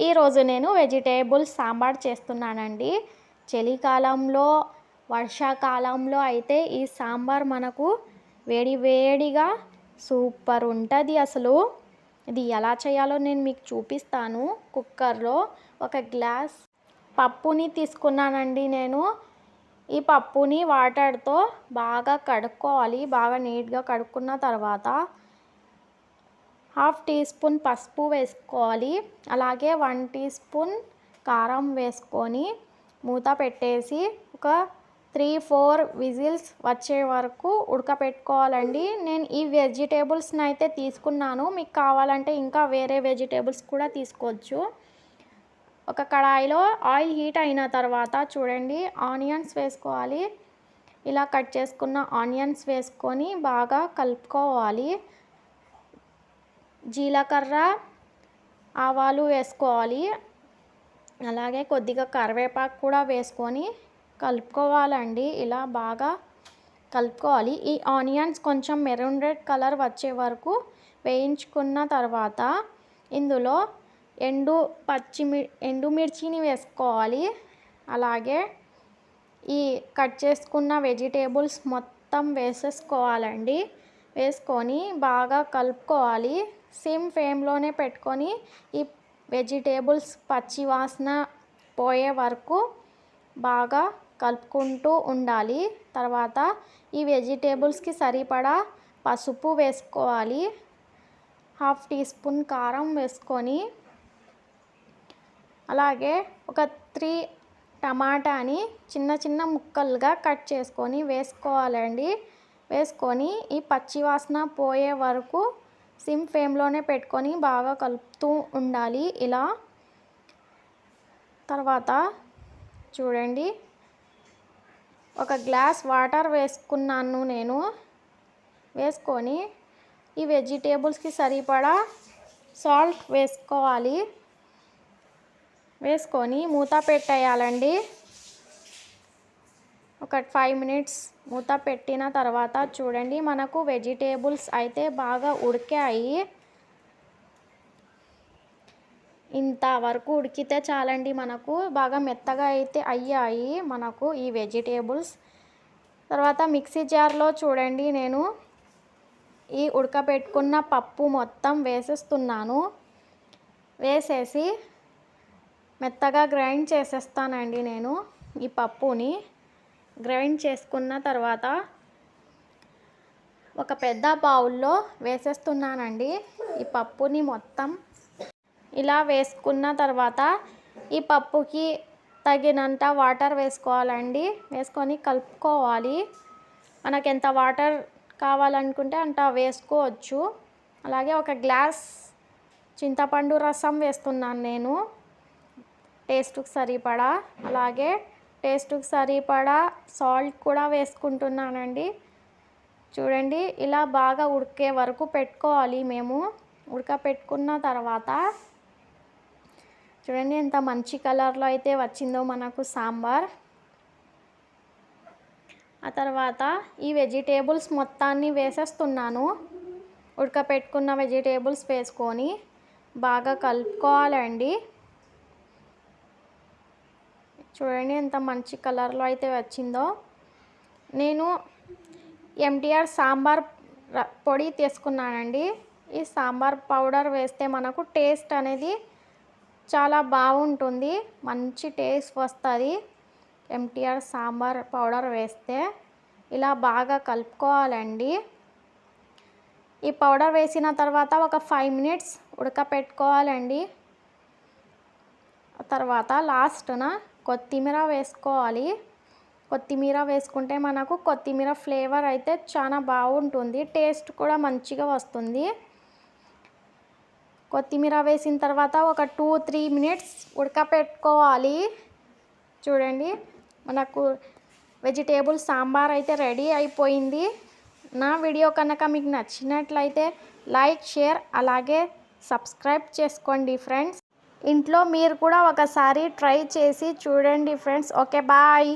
ఈరోజు నేను వెజిటేబుల్స్ సాంబార్ చేస్తున్నానండి. చలికాలంలో వర్షాకాలంలో అయితే ఈ సాంబార్ మనకు వేడి వేడిగా సూపర్ ఉంటుంది. అసలు ఇది ఎలా చేయాలో నేను మీకు చూపిస్తాను. కుక్కర్లో ఒక గ్లాస్ పప్పుని తీసుకున్నానండి నేను. ఈ పప్పుని వాటర్తో బాగా కడుక్కోవాలి. బాగా నీట్గా కడుక్కున్న తర్వాత హాఫ్ టీ స్పూన్ పసుపు వేసుకోవాలి. అలాగే 1 టీ స్పూన్ కారం వేసుకొని మూత పెట్టేసి ఒక 3-4 విజిల్స్ వచ్చే వరకు ఉడకపెట్టుకోవాలండి. నేను ఈ వెజిటేబుల్స్ని అయితే తీసుకున్నాను. మీకు కావాలంటే ఇంకా వేరే వెజిటేబుల్స్ కూడా తీసుకోవచ్చు. ఒక కడాయిలో ఆయిల్ హీట్ అయిన తర్వాత చూడండి, ఆనియన్స్ వేసుకోవాలి. ఇలా కట్ చేసుకున్న ఆనియన్స్ వేసుకొని బాగా కలుపుకోవాలి. జీలకర్ర, ఆవాలు వేసుకోవాలి. అలాగే కొద్దిగా కరివేపాకు కూడా వేసుకొని కలుపుకోవాలండి. ఇలా బాగా కలుపుకోవాలి. ఈ ఆనియన్స్ కొంచెం మెరూన్ రెడ్ కలర్ వచ్చే వరకు వేయించుకున్న తర్వాత ఇందులో ఎండుమిర్చిని వేసుకోవాలి. అలాగే ఈ కట్ చేసుకున్న వెజిటేబుల్స్ మొత్తం వేసేసుకోవాలండి. వేసుకొని బాగా కలుపుకోవాలి. సిమ్ ఫ్లేమ్లోనే పెట్టుకొని ఈ వెజిటేబుల్స్ పచ్చి వాసన పోయే వరకు బాగా కలుపుకుంటూ ఉండాలి. తర్వాత ఈ వెజిటేబుల్స్కి సరిపడా పసుపు వేసుకోవాలి. హాఫ్ టీ స్పూన్ కారం వేసుకొని అలాగే ఒక 3 టమాటాని చిన్న చిన్న ముక్కలుగా కట్ చేసుకొని వేసుకోవాలండి. వేసుకొని ఈ పచ్చి వాసన పోయే వరకు సిమ్ ఫ్లేమ్లోనే పెట్టుకొని బాగా కలుపుతూ ఉండాలి. ఇలా తర్వాత చూడండి, ఒక గ్లాస్ వాటర్ వేసుకున్నాను నేను. వేసుకొని ఈ వెజిటేబుల్స్కి సరిపడా సాల్ట్ వేసుకోవాలి. వేసుకొని మూత పెట్టేయాలండి. ఒక 5 మినిట్స్ మూత పెట్టిన తర్వాత చూడండి, మనకు వెజిటేబుల్స్ అయితే బాగా ఉడికాయి. ఇంతవరకు ఉడికితే చాలండి. మనకు బాగా మెత్తగా అయితే అయ్యాయి మనకు ఈ వెజిటేబుల్స్. తర్వాత మిక్సీ జార్లో చూడండి, నేను ఈ ఉడకబెట్టుకున్న పప్పు మొత్తం వేసేస్తున్నాను. వేసేసి మెత్తగా గ్రైండ్ చేసేస్తానండి నేను. ఈ పప్పుని గ్రైండ్ చేసుకున్న తర్వాత ఒక పెద్ద బౌల్లో వేసేస్తున్నానండి ఈ పప్పుని మొత్తం. ఇలా వేసుకున్న తర్వాత ఈ పప్పుకి తగినంత వాటర్ వేసుకోవాలండి. వేసుకొని కలుపుకోవాలి. మనకు ఎంత వాటర్ కావాలనుకుంటే అంత వేసుకోవచ్చు. అలాగే ఒక గ్లాస్ చింతపండు రసం వేస్తున్నాను నేను, టేస్ట్కి సరిపడా. అలాగే టేస్ట్కి సరిపడా సాల్ట్ కూడా వేసుకుంటున్నానండి. చూడండి, ఇలా బాగా ఉడికే వరకు పెట్టుకోవాలి మేము. ఉడకపెట్టుకున్న తర్వాత చూడండి ఎంత మంచి కలర్లో అయితే వచ్చిందో మనకు సాంబార్. ఆ తర్వాత ఈ వెజిటేబుల్స్ మొత్తాన్ని వేసేస్తున్నాను. ఉడకపెట్టుకున్న వెజిటేబుల్స్ వేసుకొని బాగా కలుపుకోవాలండి. చూడండి ఎంత మంచి కలర్లో అయితే వచ్చిందో. నేను MTR సాంబార్ పొడి తీసుకున్నానండి. ఈ సాంబార్ పౌడర్ వేస్తే మనకు టేస్ట్ అనేది చాలా బాగుంటుంది. మంచి టేస్ట్ వస్తుంది MTR సాంబార్ పౌడర్ వేస్తే. ఇలా బాగా కలుపుకోవాలండి. ఈ పౌడర్ వేసిన తర్వాత ఒక 5 మినిట్స్ ఉడకపెట్టుకోవాలండి. తర్వాత లాస్ట్న కొత్తిమీర వేసుకోవాలి. కొత్తిమీర వేసుకుంటే మనకు కొత్తిమీర ఫ్లేవర్ అయితే చాలా బాగుంటుంది. టేస్ట్ కూడా మంచిగా వస్తుంది. కొత్తిమీర వేసిన తర్వాత ఒక 2-3 మినిట్స్ ఉడకపెట్టుకోవాలి. చూడండి, మనకు వెజిటేబుల్ సాంబార్ అయితే రెడీ అయిపోయింది. నా వీడియో కనుక మీకు నచ్చినట్లయితే లైక్, షేర్ అలాగే సబ్స్క్రైబ్ చేసుకోండి ఫ్రెండ్స్. ఇంట్లో మీరు కూడా ఒకసారి ట్రై చేసి చూడండి ఫ్రెండ్స్. Okay, bye.